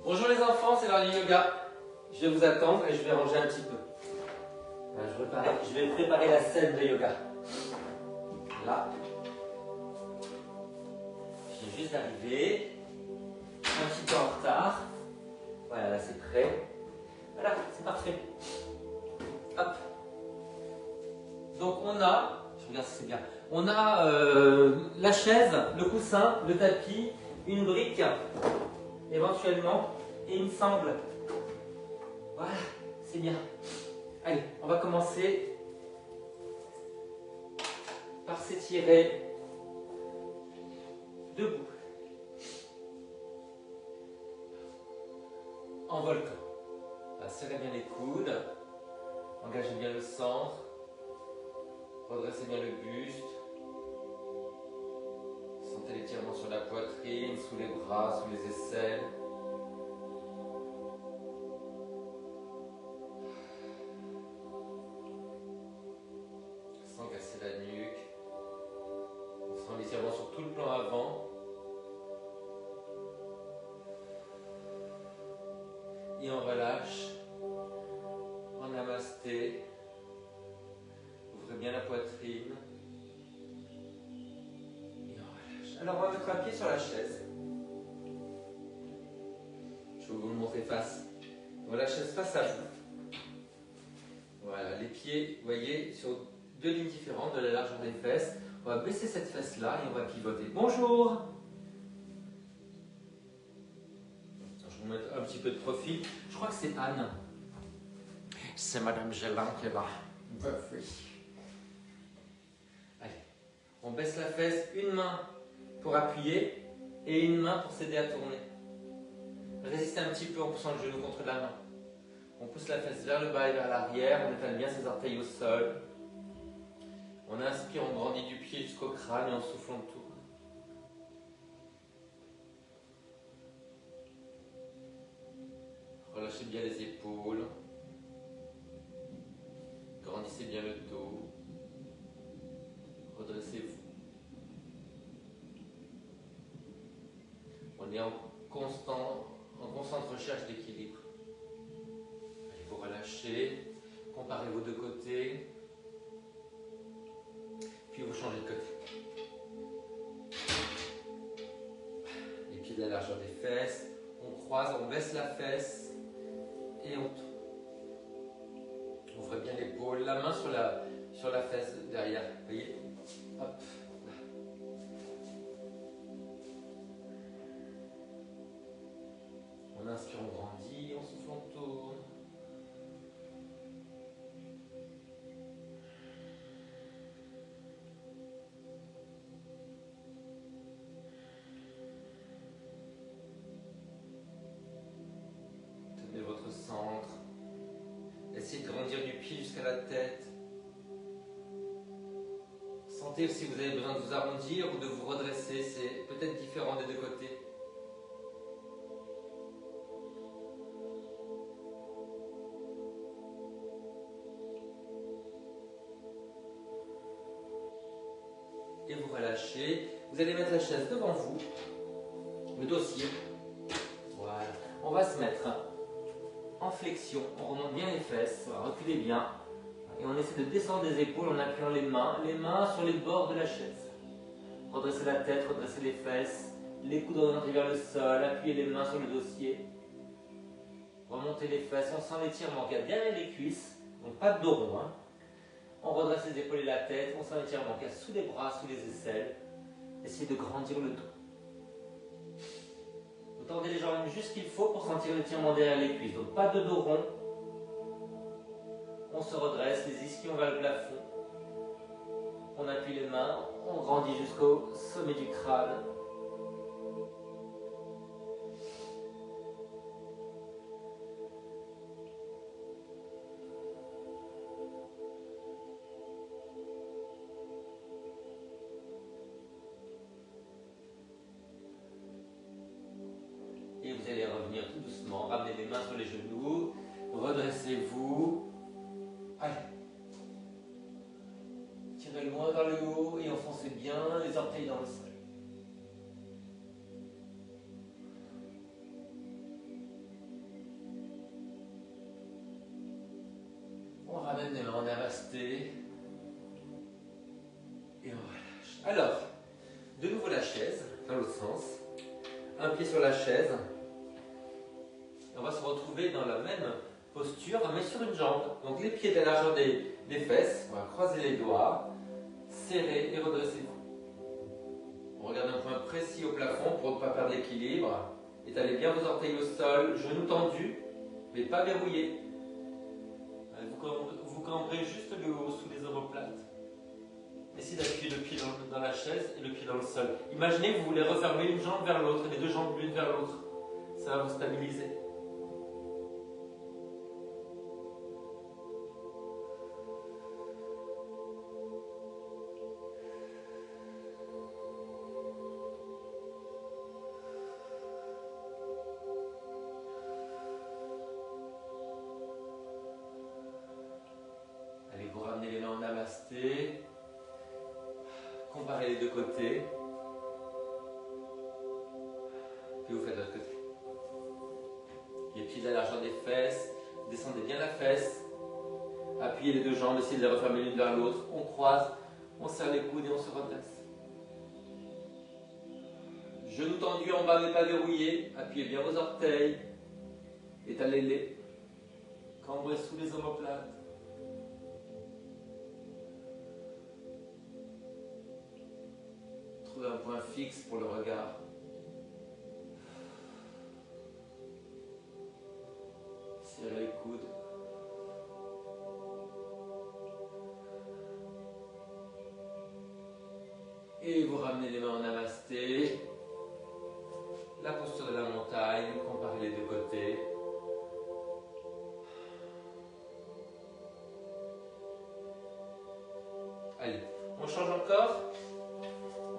Bonjour les enfants, c'est l'heure du yoga. Je vais vous attendre et je vais ranger un petit peu. Je vais préparer la scène de yoga. Là. Je viens juste d'arriver. Un petit peu en retard. Voilà, là c'est prêt. Voilà, c'est parfait. Hop. Donc on a, je regarde si c'est bien, on a la chaise, le coussin, le tapis, une brique, éventuellement, et une sangle. Voilà, c'est bien. Allez, on va commencer par s'étirer debout, en volcan. Serrez bien les coudes, engagez bien le centre, redressez bien le buste, sentez l'étirement sur la poitrine, sous les bras, sous les aisselles. Sans casser la nuque, on sent l'étirement sur tout le plan avant. Et on relâche en namasté. Ouvrez bien la poitrine. Et on relâche. Alors on va mettre un pied sur la chaise. Je vais vous le montrer face. On la chaise face à vous. Voilà, les pieds, vous voyez, sur deux lignes différentes de la largeur des fesses. On va baisser cette fesse-là et on va pivoter. Bonjour! Je vais vous mettre un petit peu de profil. Je crois que c'est Anne. C'est Madame Gélin qui est là. Oui. Allez, on baisse la fesse, une main pour appuyer et une main pour s'aider à tourner. Résistez un petit peu en poussant le genou contre la main. On pousse la fesse vers le bas et vers l'arrière, on étale bien ses orteils au sol. On inspire, on grandit du pied jusqu'au crâne et en soufflant on tourne. Relâchez bien les épaules. Grandissez bien le dos. Redressez-vous. On est en constante recherche d'équilibre. Allez, vous relâchez. Comparez vos deux côtés. Puis vous changez de côté. Les pieds de la largeur des fesses. On croise, on baisse la fesse. Et on tourne. Ouvrez bien l'épaule, la main sur la fesse derrière. Vous voyez? Hop. On inspire, on grandit, on souffle, on tourne. Tenez votre centre. Essayez de grandir du pied jusqu'à la tête. Sentez si vous avez besoin de vous arrondir ou de vous redresser. C'est peut-être différent des deux côtés. Et vous relâchez. Vous allez mettre la chaise devant vous. Le dossier. Voilà. On va se mettre en flexion, on remonte bien les fesses, on va reculer bien et on essaie de descendre des épaules en appuyant les mains sur les bords de la chaise. Redressez la tête, redressez les fesses, les coudes orientés vers le sol, appuyez les mains sur le dossier. Remontez les fesses, on sent l'étirement qu'il y a derrière les cuisses, donc pas de dos rond. On redresse les épaules et la tête, on sent l'étirement qu'il y a sous les bras, sous les aisselles. Essayez de grandir le dos. Vous tendez les jambes juste ce qu'il faut pour sentir l'étirement derrière les cuisses. Donc pas de dos rond. On se redresse, les ischions vers le plafond. On appuie les mains, on grandit jusqu'au sommet du crâne. Et vous allez revenir tout doucement, ramenez les mains sur les genoux, redressez-vous. Allez. Tirez loin vers le haut et enfoncez bien les orteils dans le sol. ramène les mains en namasté. Et on relâche. Alors, de nouveau la chaise, dans l'autre sens. Un pied sur la chaise. On va se retrouver dans la même posture, mais sur une jambe. Donc les pieds à la largeur des fesses. On va croiser les doigts, serrer et redressez-vous. On regarde un point précis au plafond pour ne pas perdre l'équilibre. Étalez bien vos orteils au sol, genoux tendus, mais pas verrouillés. Vous cambrez juste le haut sous les omoplates. Essayez d'appuyer le pied dans la chaise et le pied dans le sol. Imaginez que vous voulez refermer une jambe vers l'autre et les deux jambes l'une vers l'autre. Ça va vous stabiliser. Allez, vous ramenez les mains en namasté. Comparez les deux côtés. Puis vous faites de l'autre côté. Les pieds à la largeur des fesses. Descendez bien la fesse. Appuyez les deux jambes, essayez de les refermer l'une vers l'autre. On croise, on serre les coudes et on se redresse. Genoux tendus en bas mais pas verrouillés. Appuyez bien vos orteils. Étalez-les. Cambrez sous les omoplates. Trouvez un point fixe pour le regard. Serrez les coudes. Et vous ramenez les mains en namasté. La posture de la montagne, comparez les deux côtés. Allez, on change encore.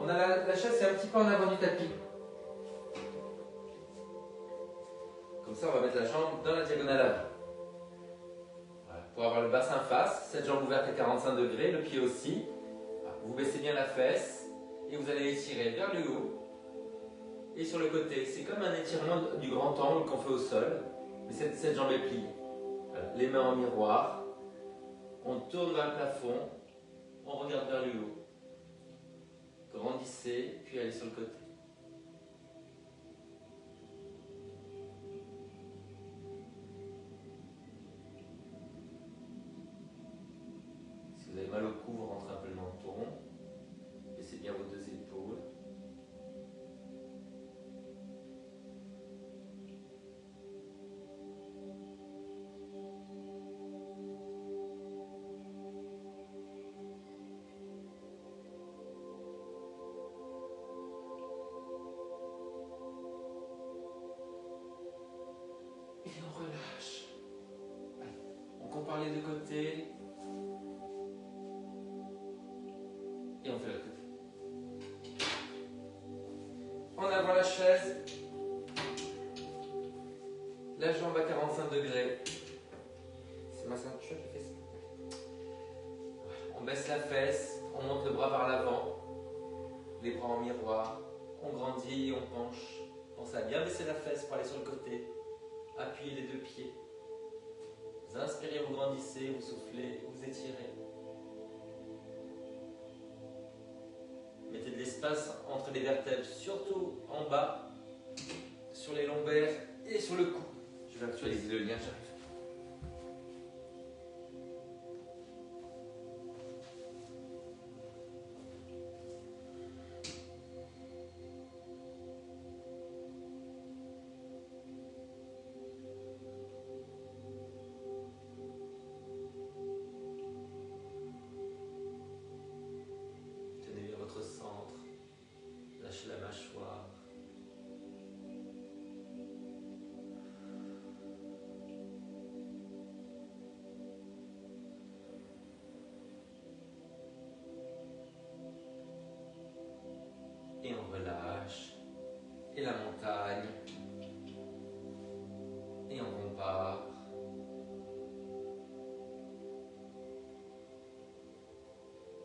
On a la chaise, c'est un petit peu en avant du tapis. Comme ça, on va mettre la jambe dans la diagonale avant. Voilà. Pour avoir le bassin face, cette jambe ouverte à 45 degrés, le pied aussi. Voilà. Vous baissez bien la fesse et vous allez étirer vers le haut et sur le côté. C'est comme un étirement du grand angle qu'on fait au sol, mais cette jambe est pliée. Voilà. Les mains en miroir, on tourne vers le plafond, on regarde vers le haut. Grandissez, puis allez sur le côté. Si vous avez mal au cou, vous rentrez un peu le menton. Baissez bien vos deux épaules. Et on relâche. Allez, on compare les deux côtés. Et on fait l'autre côté. En avant la chaise. La jambe à 45 degrés. C'est ma ceinture qui fait ça. On baisse la fesse. On monte le bras vers l'avant. Les bras en miroir. On grandit et on penche. Pensez à bien baisser la fesse pour aller sur le côté. Appuyez les deux pieds. Vous inspirez, vous grandissez, vous soufflez, vous étirez. Mettez de l'espace entre les vertèbres, surtout en bas, sur les lombaires et sur le cou. Je vais actualiser le lien, j'arrive. La mâchoire. Et on relâche. Et la montagne. Et on compare.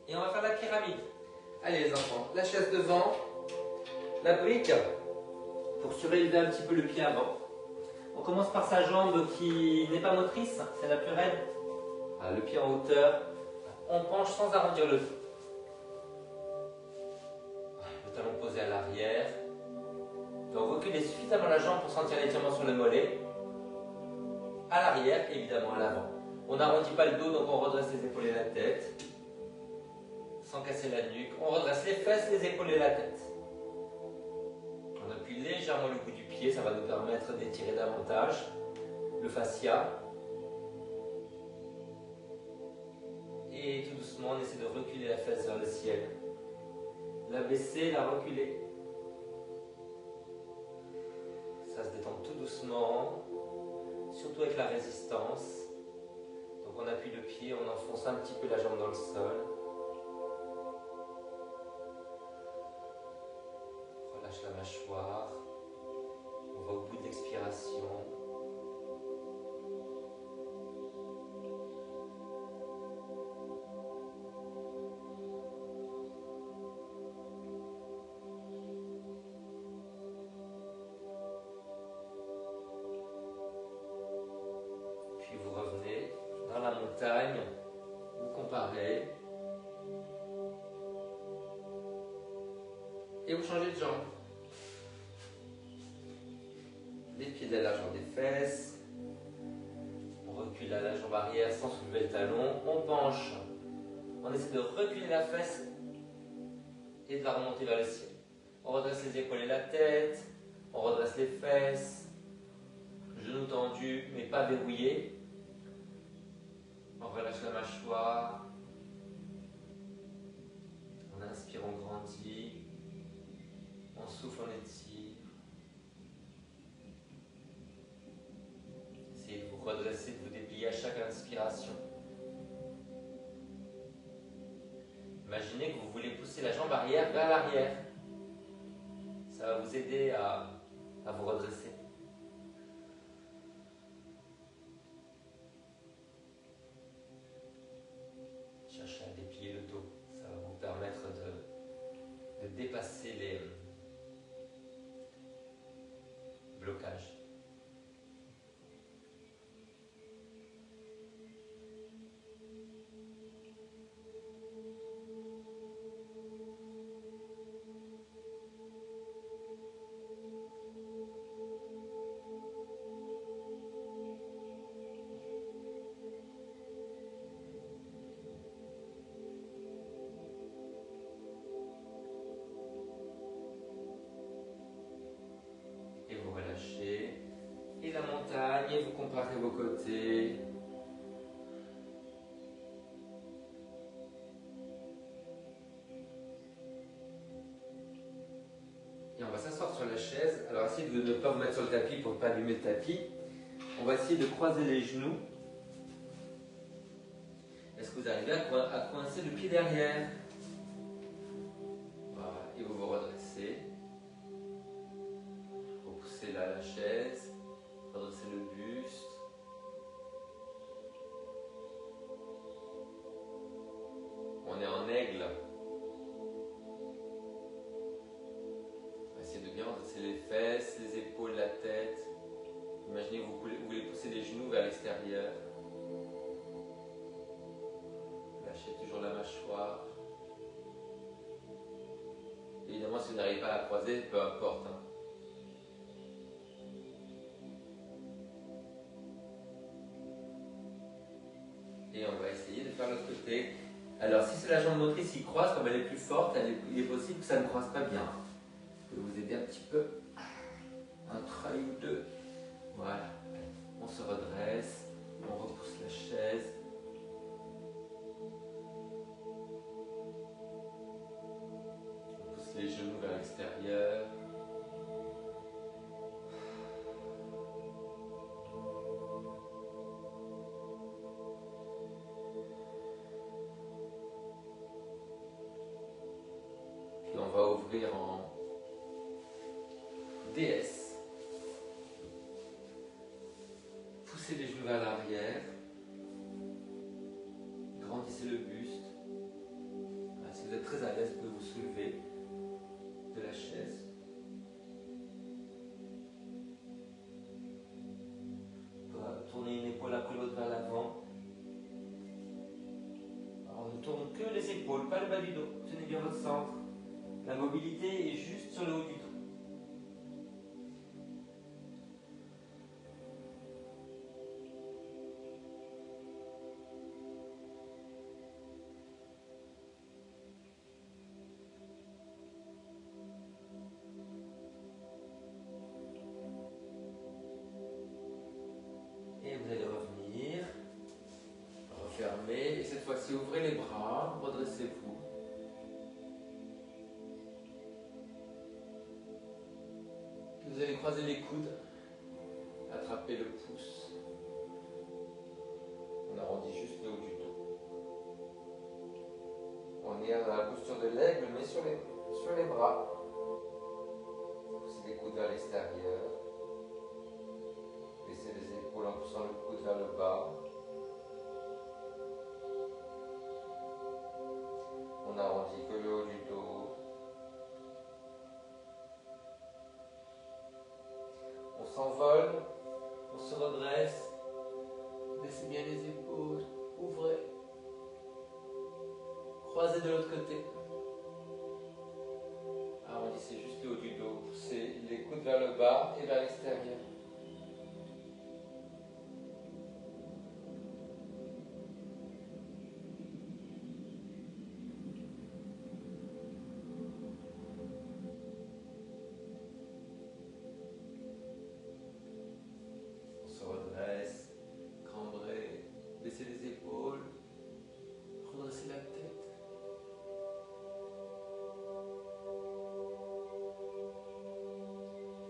Et on va faire la pyramide. Allez les enfants, la chaise devant. La brique, pour surélever un petit peu le pied avant. On commence par sa jambe qui n'est pas motrice, c'est la plus raide. Voilà, le pied en hauteur. On penche sans arrondir le dos. Le talon posé à l'arrière. Donc reculez suffisamment la jambe pour sentir l'étirement sur le mollet. À l'arrière, évidemment à l'avant. On n'arrondit pas le dos, donc on redresse les épaules et la tête. Sans casser la nuque. On redresse les fesses, les épaules et la tête. On appuie légèrement le bout du pied, ça va nous permettre d'étirer davantage le fascia. Et tout doucement, on essaie de reculer la fesse vers le ciel. La baisser, la reculer. Ça se détend tout doucement, surtout avec la résistance. Donc on appuie le pied, on enfonce un petit peu la jambe dans le sol. Relâche la mâchoire. On va au bout de l'expiration. Puis vous revenez dans la montagne, vous comparez. Et vous changez de jambe. Les pieds de la largeur des fesses. On recule à la jambe arrière sans soulever le talon. On penche. On essaie de reculer la fesse et de la remonter vers le ciel. On redresse les épaules et la tête. On redresse les fesses. Genoux tendus mais pas verrouillés. On relâche la mâchoire. On inspire, on grandit. On souffle, on étire. Essayez de vous redresser, de vous déplier à chaque inspiration. Imaginez que vous voulez pousser la jambe arrière vers l'arrière. Ça va vous aider à vous redresser. Cherchez à déplier le dos. Ça va vous permettre de dépasser les blocages. Et vous relâchez. Et la montagne, et vous comparez vos côtés. Et on va s'asseoir sur la chaise. Alors essayez de ne pas vous mettre sur le tapis pour ne pas abîmer le tapis. On va essayer de croiser les genoux. Est-ce que vous arrivez à coincer le pied derrière? Voilà, et vous vous redressez. Repoussez là la chaise. Redressez le buste. On est en aigle. Essayez de bien redresser les fesses, les épaules, la tête. Imaginez que vous voulez pousser les genoux vers l'extérieur. Lâchez toujours la mâchoire. Évidemment, si vous n'arrivez pas à la croiser, peu importe. Et on va essayer de faire l'autre côté. Alors, si c'est la jambe motrice qui croise, comme elle est plus forte, il est possible que ça ne croise pas bien. Je peux vous aider un petit peu. Un trait ou deux. Voilà. On se redresse. On repousse la chaise. On pousse les genoux vers l'extérieur. Puis on va ouvrir en DS. Poussez les genoux vers l'arrière. Grandissez le buste. Si vous êtes très à l'aise, vous pouvez vous soulever de la chaise. Tournez une épaule après l'autre vers l'avant. tourne que les épaules, pas le bas du dos. Tenez bien votre centre. La mobilité est juste sur le haut du dos. Et vous allez revenir, refermer, et cette fois-ci ouvrez les bras, redressez-vous. Vous allez croiser les coudes, attraper le pouce. On arrondit juste le haut du dos. On est dans la posture de l'aigle, mais sur les bras. Poussez les coudes vers l'extérieur. Baissez les épaules en poussant le coude vers le bas. On arrondit que le haut du dos. On s'envole, on se redresse. Baissez bien les épaules, ouvrez. Croisez de l'autre côté. Arrondissez juste le haut du dos. Poussez les coudes vers le bas et vers l'extérieur.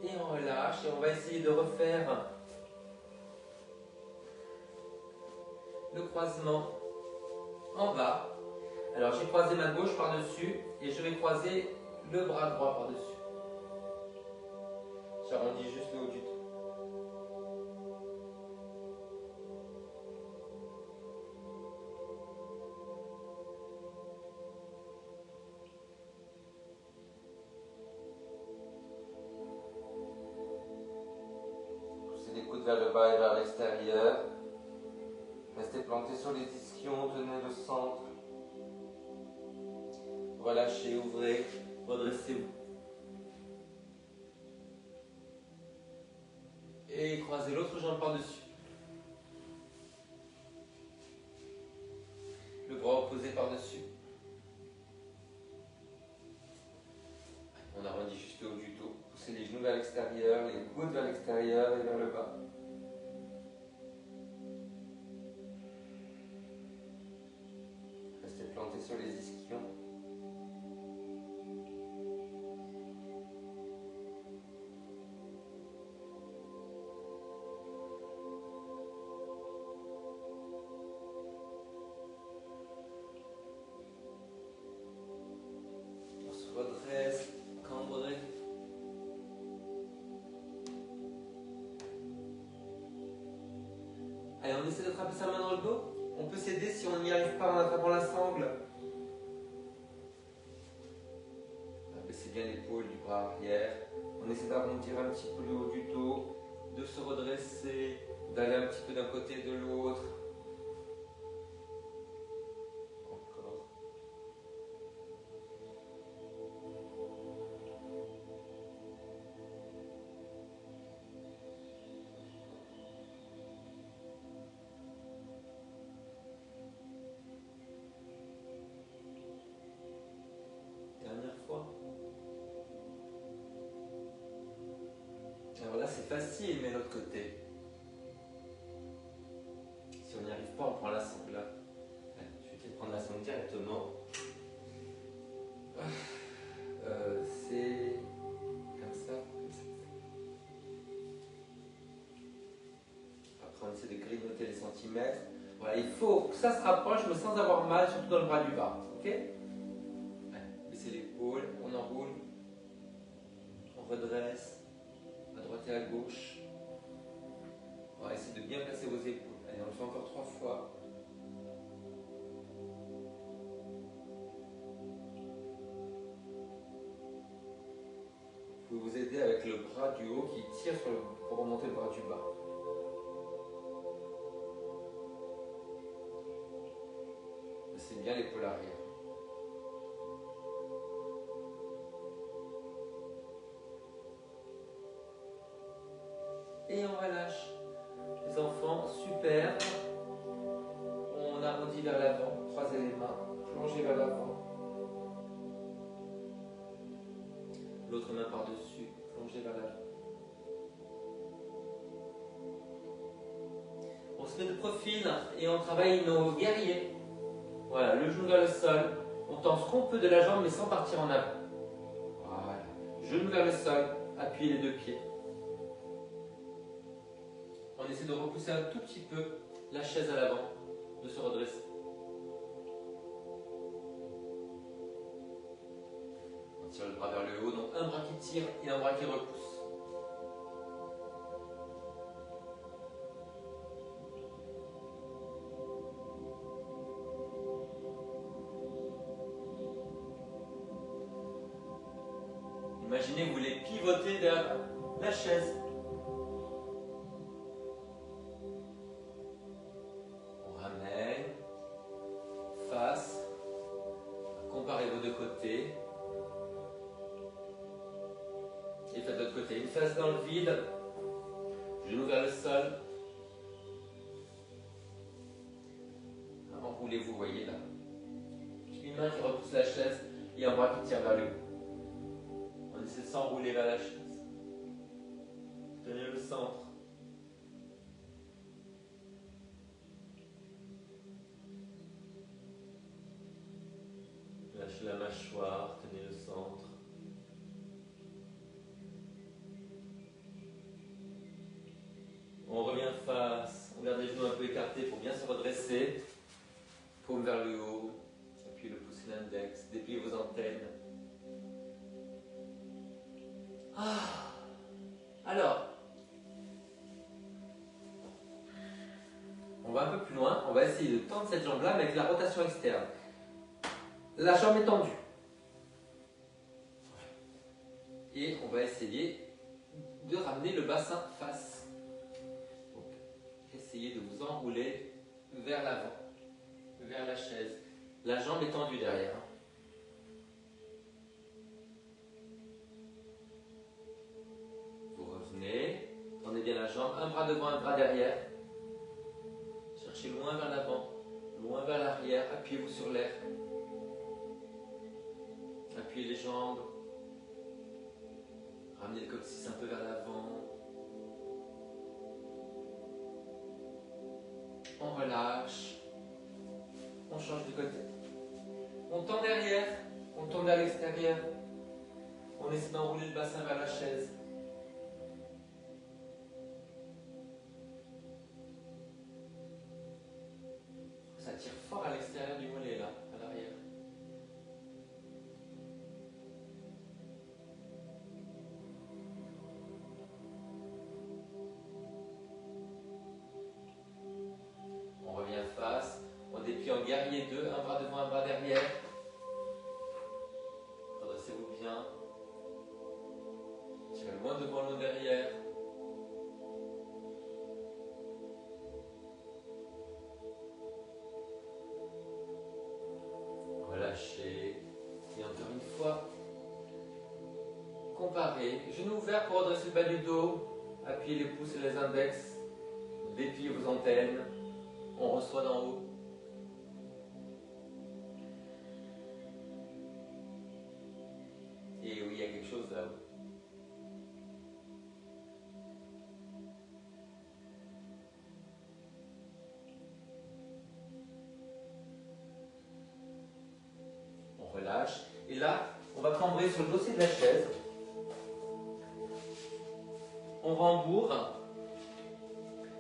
Et on relâche et on va essayer de refaire le croisement en bas. Alors j'ai croisé ma gauche par-dessus et je vais croiser le bras droit par-dessus. J'arrondis juste le haut du dos. Vers le bas et vers l'extérieur. Restez planté sur les ischions, tenez le centre. Relâchez, ouvrez, redressez-vous. Et croisez l'autre jambe par-dessus. Le bras opposé par-dessus. On arrondit juste le haut du dos. Poussez les genoux vers l'extérieur, les coudes vers l'extérieur et vers le bas. Planté sur les ischions. On se redresse, cambré. Allez, on essaie d'attraper sa main dans le dos. On peut s'aider si on n'y arrive pas en attrapant la sangle. Baissez bien l'épaule du bras arrière. On essaie d'arrondir un petit peu le haut du dos, de se redresser, d'aller un petit peu d'un côté et de l'autre. Encore. Dernière fois. Alors là c'est facile, mais l'autre côté. Si on n'y arrive pas, on prend la sangle. Je vais peut-être prendre la sangle directement. C'est comme ça. Après on essaie de grignoter les centimètres. Voilà, il faut que ça se rapproche, mais sans avoir mal, surtout dans le bras du bas. Ok? Baissez l'épaule, on enroule, on redresse, à droite et à gauche. On va essayer de bien placer vos épaules. Allez, on le fait encore 3 fois. Vous pouvez vous aider avec le bras du haut qui tire pour remonter le bras du bas. Redressez bien l'épaule arrière. Et on relâche. Les enfants, super. On arrondit vers l'avant, croisez les mains, plongez vers l'avant. L'autre main par-dessus, plongez vers l'avant. On se met de profil et on travaille nos guerriers. Voilà, le genou vers le sol. On tend ce qu'on peut de la jambe mais sans partir en avant. Voilà. Genou vers le sol, appuyez les deux pieds. On essaie de repousser un tout petit peu la chaise à l'avant, de se redresser. On tire le bras vers le haut, donc un bras qui tire et un bras qui repousse. Imaginez que vous voulez pivoter vers la chaise. On ramène, face, comparez vos deux côtés. Et faites de l'autre côté, une face dans le vide, genou vers le sol. Enroulez-vous, vous voyez là. Une main qui repousse la chaise et un bras qui tire vers le haut. On essaie de s'enrouler vers la chaise. Tenez le centre. Lâchez la mâchoire, tenez le centre. On revient face, on garde les genoux un peu écartés pour bien se redresser. Paume vers le haut, appuyez le pouce et l'index, dépliez vos antennes. Alors, on va un peu plus loin, on va essayer de tendre cette jambe-là avec la rotation externe. La jambe est tendue. Et on va essayer de ramener le bassin face. Donc, essayez de vous enrouler vers l'avant, vers la chaise. La jambe est tendue derrière. Vous revenez, tendez bien la jambe, un bras devant, un bras derrière. Cherchez loin vers l'avant, loin vers l'arrière, appuyez-vous sur l'air. Appuyez les jambes. Ramenez le coccyx un peu vers l'avant. On relâche. On change de côté. On tend derrière. On tourne à l'extérieur. On essaie d'enrouler le bassin vers la chaise. Ça tire fort à l'extérieur du mollet là, à l'arrière. On revient face, on déplie en guerrier 2, un bras devant, un bras derrière. Redressez-vous bien. Tirez loin devant, loin derrière. Relâchez. Et encore une fois. Comparez. Genoux ouverts pour redresser le bas du dos. Appuyez les pouces et les index. Dépliez vos antennes. On reçoit d'en haut. Et oui, il y a quelque chose là-haut. On relâche. Et là, on va cambrer sur le dossier de la chaise. On rembourre.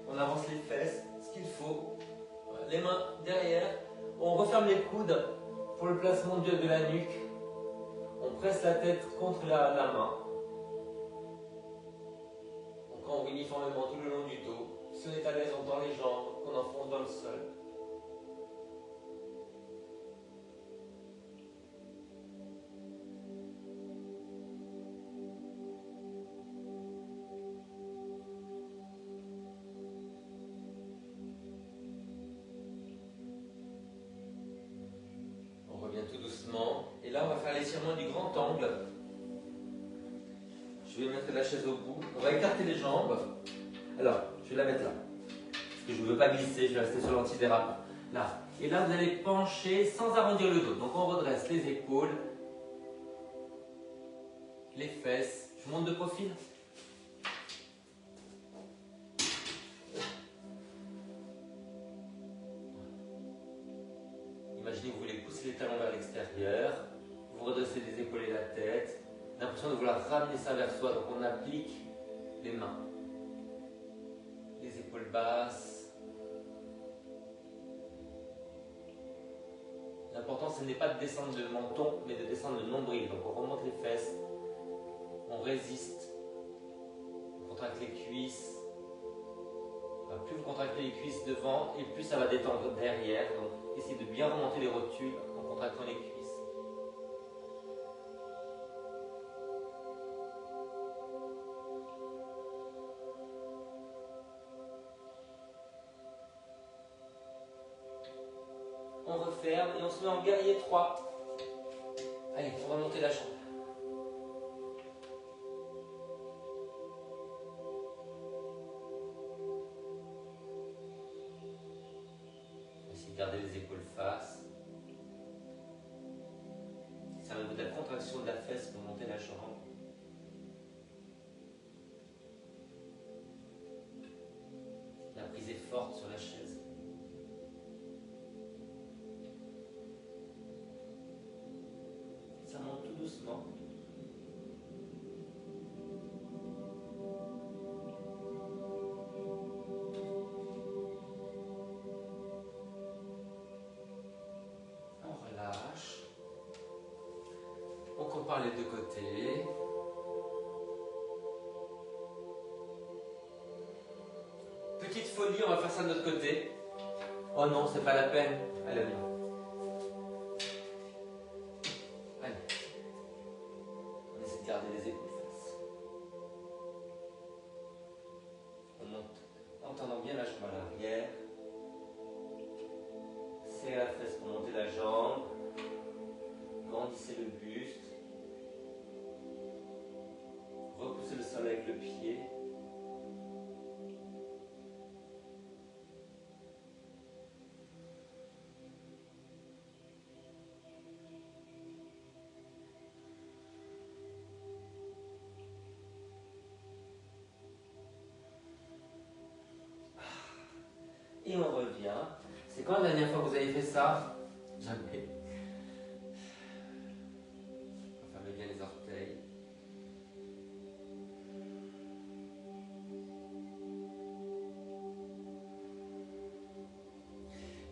On avance les fesses, ce qu'il faut. Les mains derrière. On referme les coudes pour le placement de la nuque. On presse la tête contre la main. On cambre uniformément tout le long du dos. Si on est à l'aise, on tend les jambes, on enfonce dans le sol. l'étirement du grand angle. Je vais mettre la chaise au bout. On va écarter les jambes. Alors, je vais la mettre là. Parce que je ne veux pas glisser, je vais rester sur l'antidérapant. Là. Et là, vous allez pencher sans arrondir le dos. Donc, on redresse les épaules, les fesses. Je monte de profil. Imaginez que vous voulez pousser les talons vers l'extérieur. Vous redressez les épaules et la tête. L'impression de vouloir ramener ça vers soi. Donc, on applique les mains. Les épaules basses. L'important, ce n'est pas de descendre le menton, mais de descendre le nombril. Donc, on remonte les fesses. On résiste. On contracte les cuisses. Plus vous contractez les cuisses devant, et plus ça va détendre derrière. Donc, essayez de bien remonter les rotules en contractant les cuisses. On referme et on se met en guerrier 3. Allez, on va monter la jambe. Gardez les épaules face. Servez-vous de la contraction de la fesse pour monter la jambe. La prise est forte sur la chaise. Ça monte tout doucement. On compare les deux côtés. Petite folie, on va faire ça de l'autre côté. Oh non, c'est pas la peine. Allez, viens. Allez. On essaie de garder les épaules face. On monte en tendant bien la jambe à l'arrière. Serrez la fesse pour monter la jambe. Grandissez le buste. Repoussez le sol avec le pied. Et on revient. C'est quand la dernière fois que vous avez fait ça? Jamais. Fermez bien les orteils.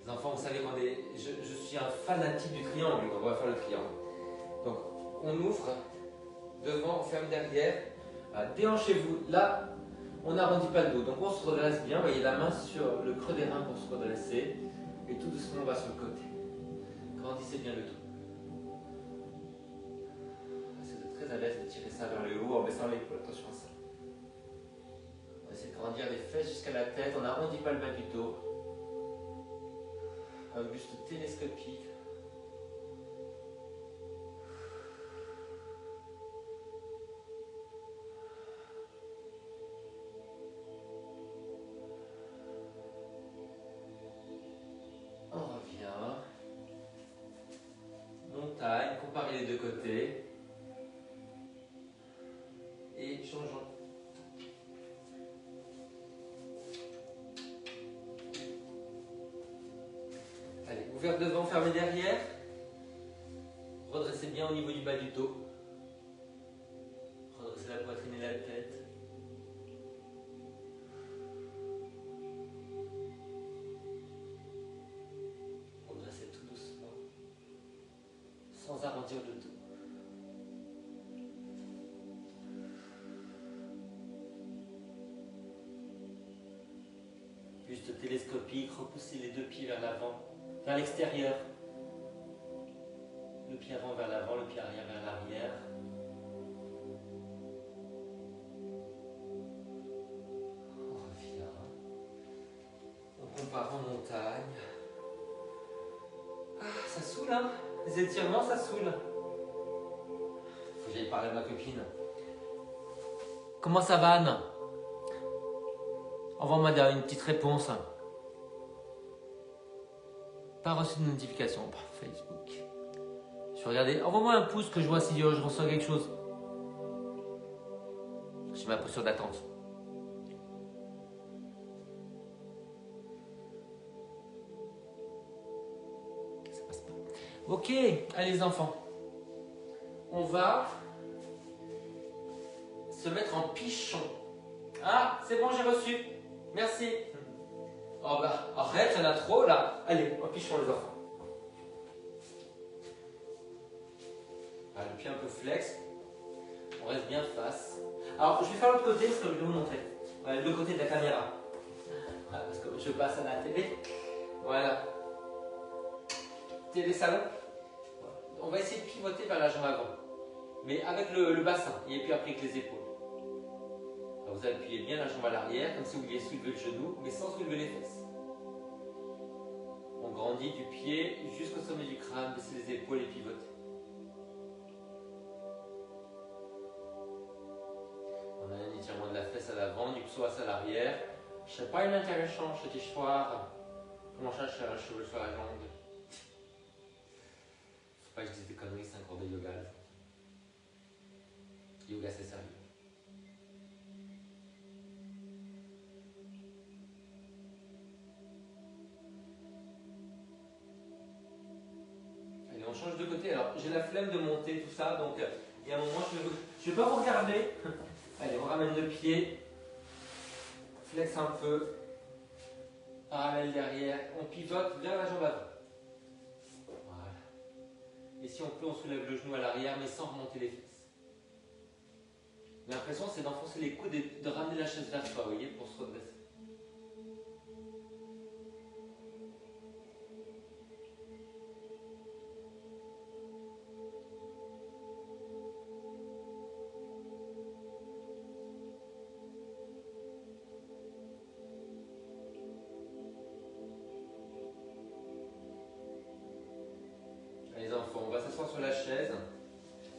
Les enfants, vous savez qu'on est. Je suis un fanatique du triangle, donc on va faire le triangle. Donc, on ouvre devant, on ferme derrière. Déhanchez-vous. Là, on n'arrondit pas le dos. Donc, on se redresse bien. Vous voyez la main sur le creux des reins pour se redresser. Et tout doucement, on va sur le côté. Grandissez bien le dos. Essayez d'être très à l'aise de tirer ça vers le haut en baissant l'épaule. Attention à ça. On va essayer de grandir les fesses jusqu'à la tête. On n'arrondit pas le bas du dos. Un buste télescopique. On revient. Montagne, comparez les deux côtés. Et changeons. Allez, ouvert devant, fermé derrière. Redressez bien au niveau du bas du dos. Redressez la poitrine et la tête. Redressez tout doucement. Sans arrondir le dos. Buste télescopique, repoussez les deux pieds vers l'avant, vers l'extérieur. Le pied avant vers l'avant, le pied arrière vers l'arrière. On revient. On compare en montagne. Ah, ça saoule, hein? Les étirements, ça saoule. que j'allais parler à ma copine. Comment ça va, Anne? Envoie-moi une petite réponse. Pas reçu de notification par Facebook. Je vais regarder. Envoie-moi un pouce que je vois si je reçois quelque chose. J'ai ma posture d'attente. Ça passe pas. Ok, allez les enfants. On va se mettre en pichon. Ah, c'est bon, j'ai reçu. Merci. Oh bah, arrête, il y en a trop là. Allez, en pichon les enfants. Ah, le pied un peu flex. On reste bien face. Alors, je vais faire l'autre côté parce que je vais vous montrer. Voilà, le côté de la caméra. Voilà, parce que je passe à la télé. Voilà. Télé salon. On va essayer de pivoter vers la jambe avant. Mais avec le bassin et puis après avec les épaules. Alors, vous appuyez bien la jambe à l'arrière, comme si vous vouliez soulever le genou, mais sans soulever les fesses. On grandit du pied jusqu'au sommet du crâne, baissez les épaules et pivotez. On a un étirement de la fesse à l'avant, du psoas à l'arrière. Je sais pas une intéressant, je te soir. Comment ça, je un cheveu sur la langue? Faut pas que je dise des conneries, c'est un cours de yoga. Yoga, c'est sérieux. Allez, on change de côté. Alors, j'ai la flemme de monter tout ça, donc il y a un moment, je vais pas vous regarder. Allez, on ramène le pied. Flex un peu. Parallèle derrière. On pivote vers la jambe avant. Voilà. Et si on peut, on soulève le genou à l'arrière, mais sans remonter les fesses. L'impression, c'est d'enfoncer les coudes et de ramener la chaise vers soi, vous voyez, pour se redresser. Les enfants, on va s'asseoir sur la chaise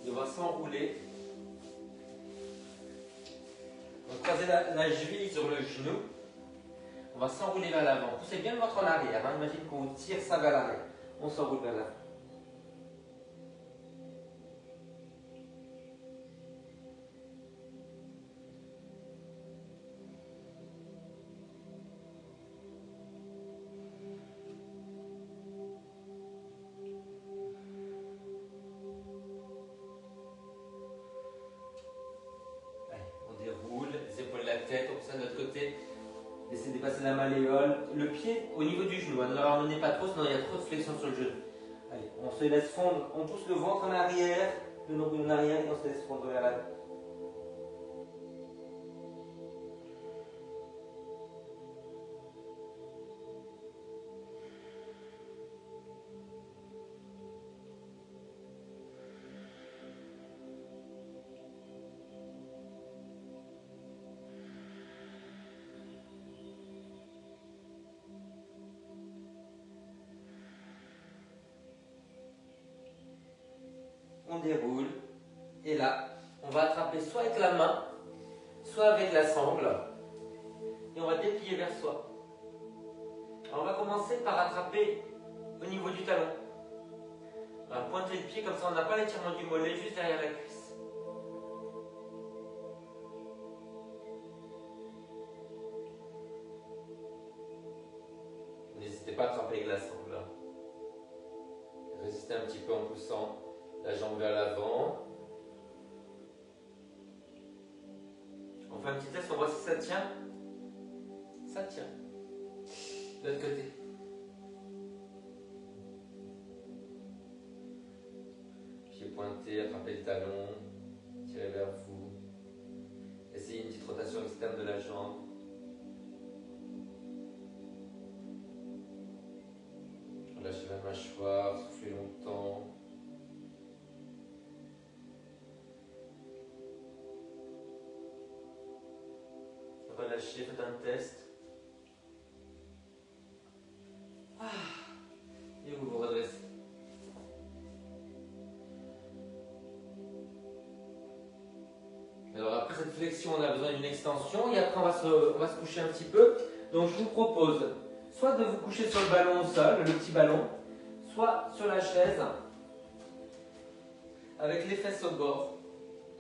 et on va s'enrouler. Donc, croisez la cheville sur le genou. On va s'enrouler vers l'avant. Poussez bien le ventre en arrière. Hein. Imagine qu'on tire ça vers l'arrière. On s'enroule vers l'avant. De notre côté, laissez dépasser la malléole, le pied au niveau du genou, ne le ramenez pas trop, sinon il y a trop de flexion sur le genou. Allez, on se laisse fondre, on pousse le ventre en arrière, le nombril en arrière et on se laisse fondre vers l'avant. On déroule, et là, on va attraper soit avec la main, soit avec la sangle, et on va déplier vers soi. Alors on va commencer par attraper au niveau du talon. On va pointer le pied, comme ça on n'a pas l'étirement du mollet, juste derrière la cuisse. N'hésitez pas à attraper avec la sangle. Résistez un petit peu en poussant la jambe vers l'avant. On fait un petit test, on voit si ça tient. Ça tient. De l'autre côté. Pied pointé, attrapez le talon, tirez vers vous. Essayez une petite rotation externe de la jambe. Relâchez la mâchoire, soufflez longtemps. Relâchez, faites un test. Et vous vous redressez. flexion, on a besoin d'une extension. Et après, on va se coucher un petit peu. Donc, je vous propose soit de vous coucher sur le ballon au sol, le petit ballon, soit sur la chaise, avec les fesses au bord.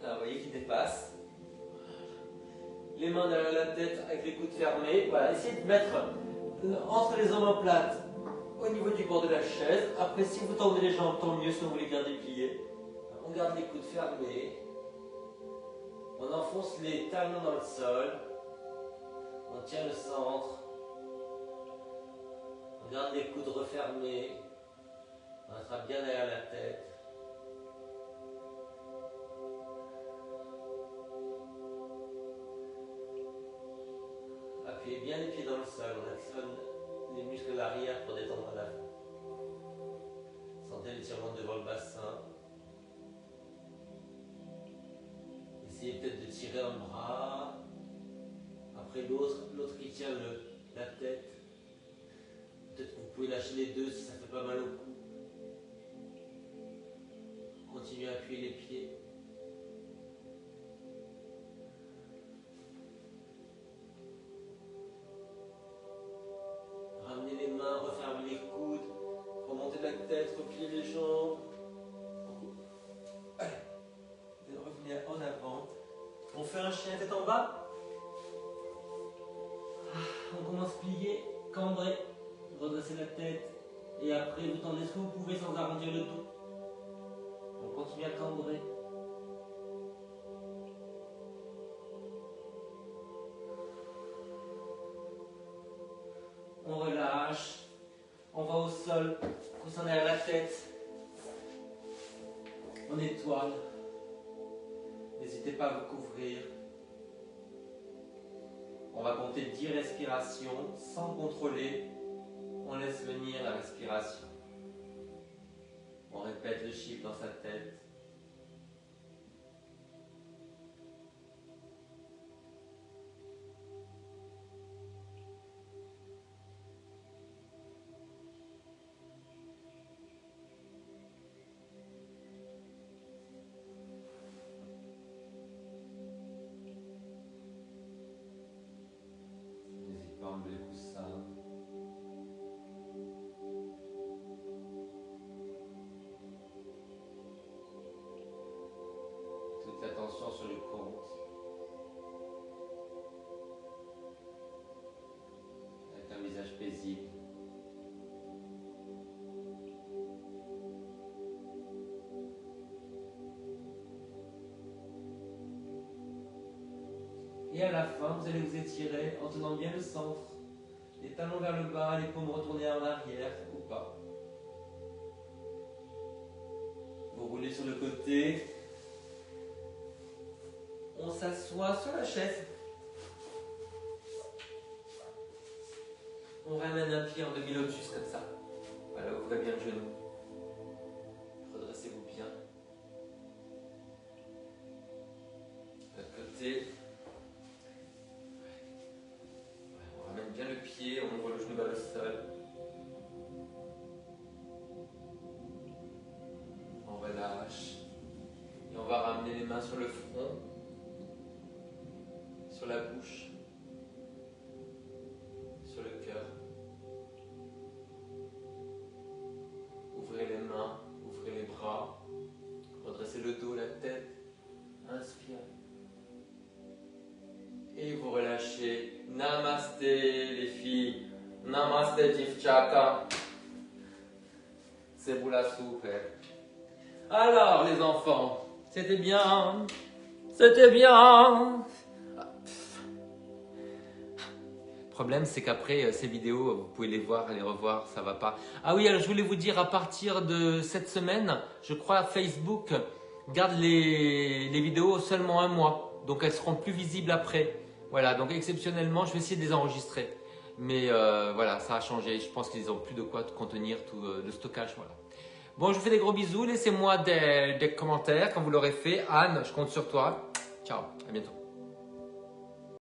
Là, vous voyez qui dépasse. Les mains derrière la tête avec les coudes fermés. Voilà, essayez de mettre entre les omoplates au niveau du bord de la chaise. Après, si vous tendez les jambes, tant mieux, si vous les gardez pliées. On garde les coudes fermés. On enfonce les talons dans le sol. On tient le centre. On garde les coudes refermés. On attrape bien derrière la tête. Appuyez bien les pieds dans le sol. On actionne les muscles de l'arrière pour détendre l'avant. Sentez l'étirement devant le bassin. Essayez peut-être de tirer un bras. Après l'autre qui tient la tête. Peut-être que vous pouvez lâcher les deux si ça fait pas mal au cou. Continuez à appuyer les pieds. Ramenez les mains, refermez les coudes. Remontez la tête, repliez les jambes. Allez. Revenez en avant. On fait un chien tête en bas. On commence plié, cambré. Redressez la tête. Et après, vous tendez ce que vous pouvez sans arrondir le dos. On continue à cambrer. On relâche. On va au sol. Coussin derrière la tête. On étoile. N'hésitez pas à vous couvrir. On va compter 10 respirations sans contrôler. On laisse venir la respiration. On répète le chiffre dans sa tête. N'hésitez pas à enlever le coussin. Attention sur le compte. Avec un visage paisible. Et à la fin, vous allez vous étirer en tenant bien le centre. Les talons vers le bas, les paumes retournées en arrière ou pas. Vous roulez sur le côté. On s'assoit sur la chaise. On ramène un pied en demi-lotus comme ça. Voilà, ouvrez bien le genou. Redressez-vous bien. De l'autre côté. On ramène bien le pied, on ouvre le genou vers le sol. On relâche. Et on va ramener les mains sur le front. Sur la bouche, sur le cœur. Ouvrez les mains, ouvrez les bras, redressez le dos, la tête, inspirez. Et vous relâchez. Namasté les filles, Namasté Tifchaka. C'est vous la soupe. Alors les enfants, c'était bien, c'était bien. Le problème, c'est qu'après ces vidéos, vous pouvez les voir, les revoir, ça va pas. Ah oui, alors je voulais vous dire, à partir de cette semaine, je crois Facebook garde les vidéos seulement un mois. Donc elles seront plus visibles après. Voilà, donc exceptionnellement, je vais essayer de les enregistrer. Mais voilà, ça a changé. Je pense qu'ils n'ont plus de quoi contenir tout le stockage. Voilà. Bon, je vous fais des gros bisous. Laissez-moi des commentaires quand vous l'aurez fait. Anne, je compte sur toi. Ciao, à bientôt.